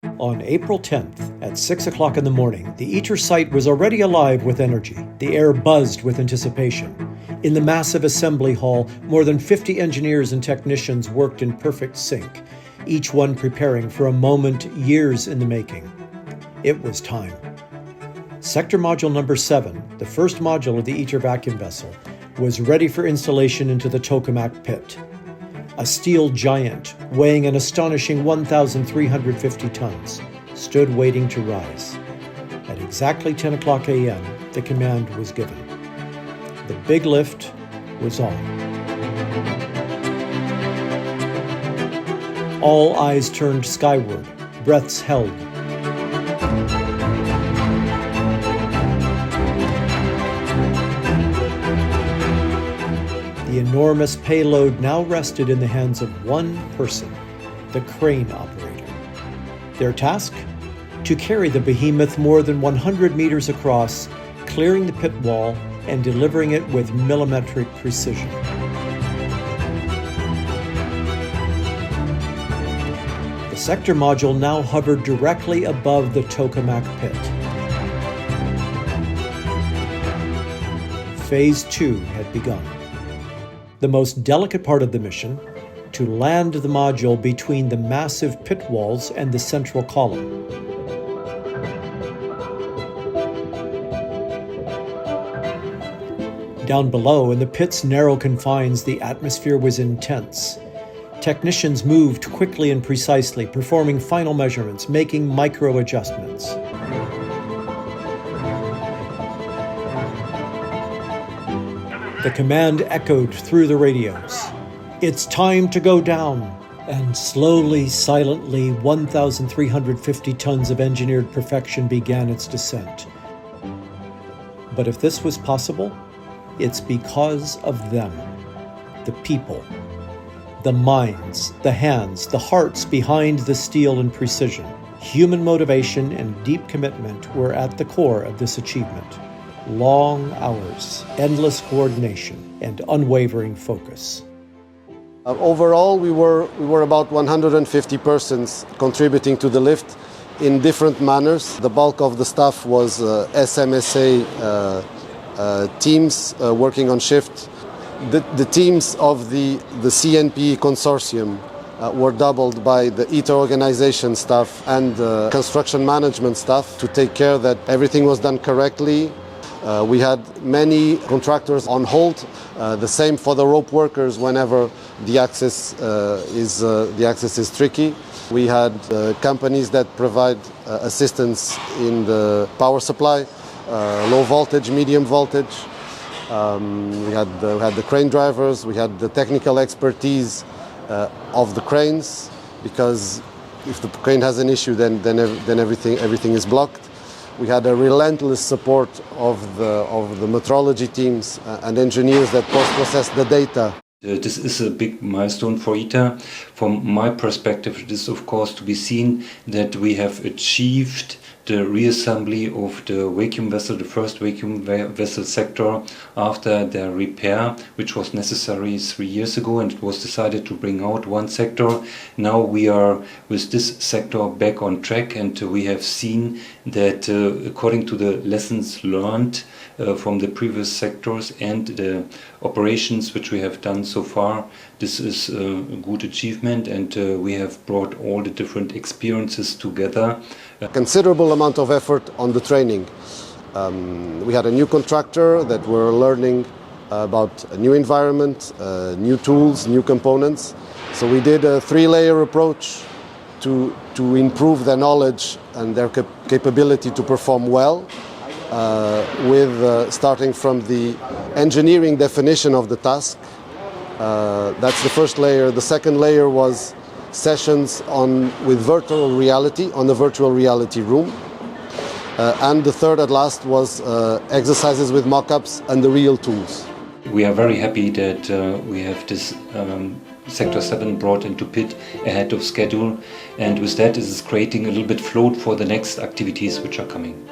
On April 10th, at 6 o'clock in the morning, the ITER site was already alive with energy. The air buzzed with anticipation. In the massive assembly hall, more than 50 engineers and technicians worked in perfect sync, each one preparing for a moment years in the making. It was time. Sector Module number 7, the first module of the ITER vacuum vessel, was ready for installation into the tokamak pit. A steel giant, weighing an astonishing 1,350 tons, stood waiting to rise. At exactly 10 o'clock a.m., the command was given. The big lift was on. All eyes turned skyward, breaths held. The enormous payload now rested in the hands of one person, the crane operator. Their task? To carry the behemoth more than 100 meters across, clearing the pit wall and delivering it with millimetric precision. The sector module now hovered directly above the tokamak pit. Phase 2 had begun. The most delicate part of the mission, to land the module between the massive pit walls and the central column. Down below, in the pit's narrow confines, the atmosphere was intense. Technicians moved quickly and precisely, performing final measurements, making micro-adjustments. The command echoed through the radios. It's time to go down. And slowly, silently, 1,350 tons of engineered perfection began its descent. But if this was possible, it's because of them, the people, the minds, the hands, the hearts behind the steel and precision. Human motivation and deep commitment were at the core of this achievement. Long hours, endless coordination, and unwavering focus. Overall, we were about 150 persons contributing to the lift in different manners. The bulk of the staff was SMSA teams working on shift. The teams of the CNP consortium were doubled by the ITER organization staff and construction management staff to take care that everything was done correctly. We had many contractors on hold, the same for the rope workers whenever the access is tricky. We had companies that provide assistance in the power supply, low voltage, medium voltage. We had the crane drivers, we had the technical expertise of the cranes, because if the crane has an issue, then everything is blocked. We had a relentless support of the metrology teams and engineers that post-process the data. This is a big milestone for ITER. From my perspective, it is of course to be seen that we have achieved the reassembly of the vacuum vessel, the first vacuum vessel sector, after their repair, which was necessary 3 years ago, and it was decided to bring out one sector. Now we are with this sector back on track, and we have seen that according to the lessons learned from the previous sectors and the operations which we have done so far, this is a good achievement, and we have brought all the different experiences together. A considerable amount of effort on the training. We had a new contractor that were learning about a new environment, new tools, new components. So we did a 3-layer approach to improve their knowledge and their capability to perform well, starting from the engineering definition of the task. That's the first layer. The second layer was sessions with virtual reality on the virtual reality room. And the third at last was exercises with mock-ups and the real tools. We are very happy that we have this Sector 7 brought into pit ahead of schedule, and with that it is creating a little bit float for the next activities which are coming.